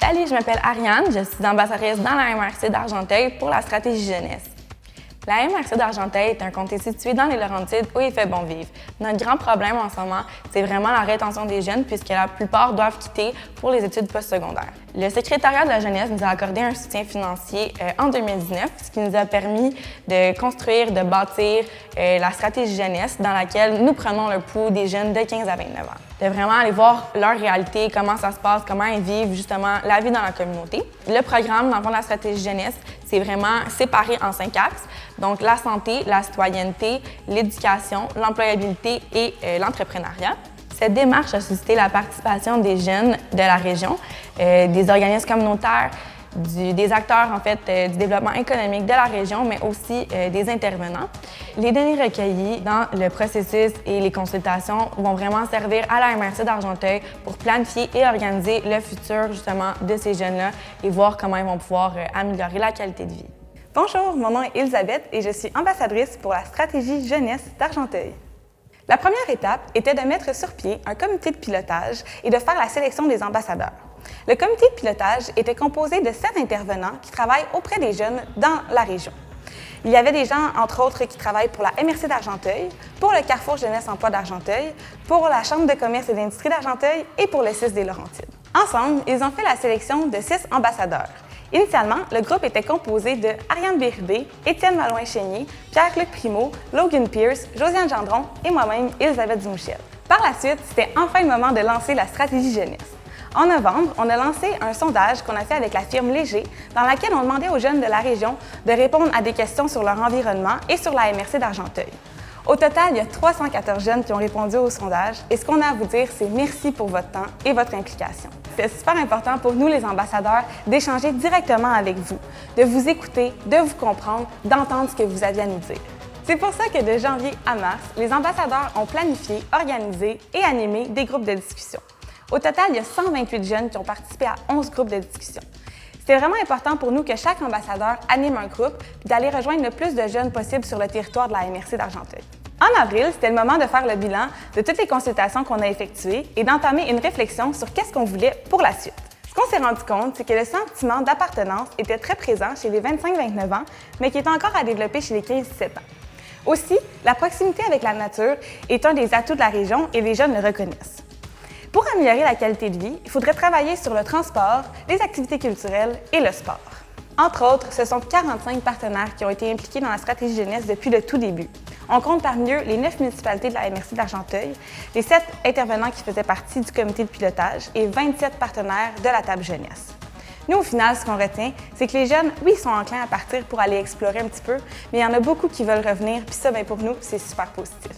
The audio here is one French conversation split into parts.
Salut, je m'appelle Ariane, je suis ambassadrice dans la MRC d'Argenteuil pour la stratégie jeunesse. La MRC d'Argenteuil est un comté situé dans les Laurentides où il fait bon vivre. Notre grand problème en ce moment, c'est vraiment la rétention des jeunes puisque la plupart doivent quitter pour les études postsecondaires. Le secrétariat de la jeunesse nous a accordé un soutien financier en 2019, ce qui nous a permis de construire, de bâtir la stratégie jeunesse dans laquelle nous prenons le pouls des jeunes de 15 à 29 ans. De vraiment aller voir leur réalité, comment ça se passe, comment ils vivent justement la vie dans la communauté. Le programme, dans le fond, de la stratégie jeunesse, c'est vraiment séparé en 5 axes. Donc, la santé, la citoyenneté, l'éducation, l'employabilité et l'entrepreneuriat. Cette démarche a suscité la participation des jeunes de la région, des organismes communautaires, des acteurs en fait, du développement économique de la région, mais aussi des intervenants. Les données recueillies dans le processus et les consultations vont vraiment servir à la MRC d'Argenteuil pour planifier et organiser le futur justement de ces jeunes-là et voir comment ils vont pouvoir améliorer la qualité de vie. Bonjour, mon nom est Elisabeth et je suis ambassadrice pour la stratégie jeunesse d'Argenteuil. La première étape était de mettre sur pied un comité de pilotage et de faire la sélection des ambassadeurs. Le comité de pilotage était composé de 7 intervenants qui travaillent auprès des jeunes dans la région. Il y avait des gens, entre autres, qui travaillent pour la MRC d'Argenteuil, pour le Carrefour Jeunesse Emploi d'Argenteuil, pour la Chambre de commerce et d'industrie d'Argenteuil et pour le CIS des Laurentides. Ensemble, ils ont fait la sélection de 6 ambassadeurs. Initialement, le groupe était composé de Ariane Bérubé, Étienne Malouin-Chénier, Pierre-Luc Primo, Logan Pierce, Josiane Gendron et moi-même, Elisabeth Dumouchiel. Par la suite, c'était enfin le moment de lancer la stratégie jeunesse. En novembre, on a lancé un sondage qu'on a fait avec la firme Léger, dans laquelle on demandait aux jeunes de la région de répondre à des questions sur leur environnement et sur la MRC d'Argenteuil. Au total, il y a 314 jeunes qui ont répondu au sondage et ce qu'on a à vous dire, c'est merci pour votre temps et votre implication. C'est super important pour nous, les ambassadeurs, d'échanger directement avec vous, de vous écouter, de vous comprendre, d'entendre ce que vous aviez à nous dire. C'est pour ça que de janvier à mars, les ambassadeurs ont planifié, organisé et animé des groupes de discussion. Au total, il y a 128 jeunes qui ont participé à 11 groupes de discussion. C'était vraiment important pour nous que chaque ambassadeur anime un groupe et d'aller rejoindre le plus de jeunes possible sur le territoire de la MRC d'Argenteuil. En avril, c'était le moment de faire le bilan de toutes les consultations qu'on a effectuées et d'entamer une réflexion sur qu'est-ce qu'on voulait pour la suite. Ce qu'on s'est rendu compte, c'est que le sentiment d'appartenance était très présent chez les 25-29 ans, mais qui est encore à développer chez les 15-17 ans. Aussi, la proximité avec la nature est un des atouts de la région et les jeunes le reconnaissent. Pour améliorer la qualité de vie, il faudrait travailler sur le transport, les activités culturelles et le sport. Entre autres, ce sont 45 partenaires qui ont été impliqués dans la stratégie jeunesse depuis le tout début. On compte parmi eux les 9 municipalités de la MRC d'Argenteuil, les 7 intervenants qui faisaient partie du comité de pilotage et 27 partenaires de la table jeunesse. Nous, au final, ce qu'on retient, c'est que les jeunes, oui, sont enclins à partir pour aller explorer un petit peu, mais il y en a beaucoup qui veulent revenir, puis ça, bien, pour nous, c'est super positif.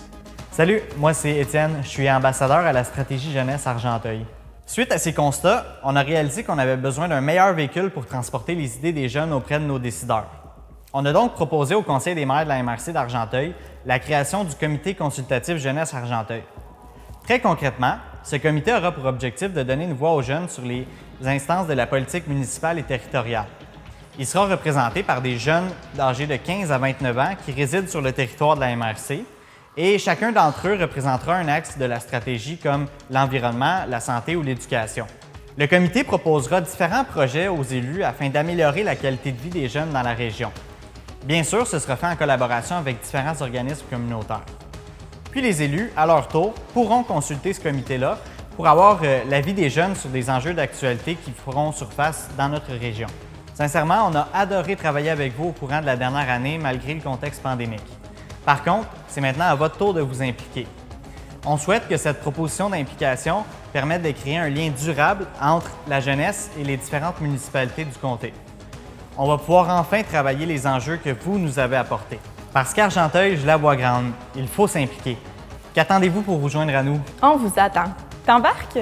Salut, moi c'est Étienne, je suis ambassadeur à la stratégie jeunesse Argenteuil. Suite à ces constats, on a réalisé qu'on avait besoin d'un meilleur véhicule pour transporter les idées des jeunes auprès de nos décideurs. On a donc proposé au Conseil des maires de la MRC d'Argenteuil la création du Comité consultatif jeunesse Argenteuil. Très concrètement, ce comité aura pour objectif de donner une voix aux jeunes sur les instances de la politique municipale et territoriale. Il sera représenté par des jeunes âgés de 15 à 29 ans qui résident sur le territoire de la MRC et chacun d'entre eux représentera un axe de la stratégie comme l'environnement, la santé ou l'éducation. Le comité proposera différents projets aux élus afin d'améliorer la qualité de vie des jeunes dans la région. Bien sûr, ce sera fait en collaboration avec différents organismes communautaires. Puis les élus, à leur tour, pourront consulter ce comité-là pour avoir l'avis des jeunes sur des enjeux d'actualité qui feront surface dans notre région. Sincèrement, on a adoré travailler avec vous au courant de la dernière année malgré le contexte pandémique. Par contre, c'est maintenant à votre tour de vous impliquer. On souhaite que cette proposition d'implication permette de créer un lien durable entre la jeunesse et les différentes municipalités du comté. On va pouvoir enfin travailler les enjeux que vous nous avez apportés. Parce qu'Argenteuil, je la vois grande, il faut s'impliquer. Qu'attendez-vous pour vous joindre à nous? On vous attend. T'embarques?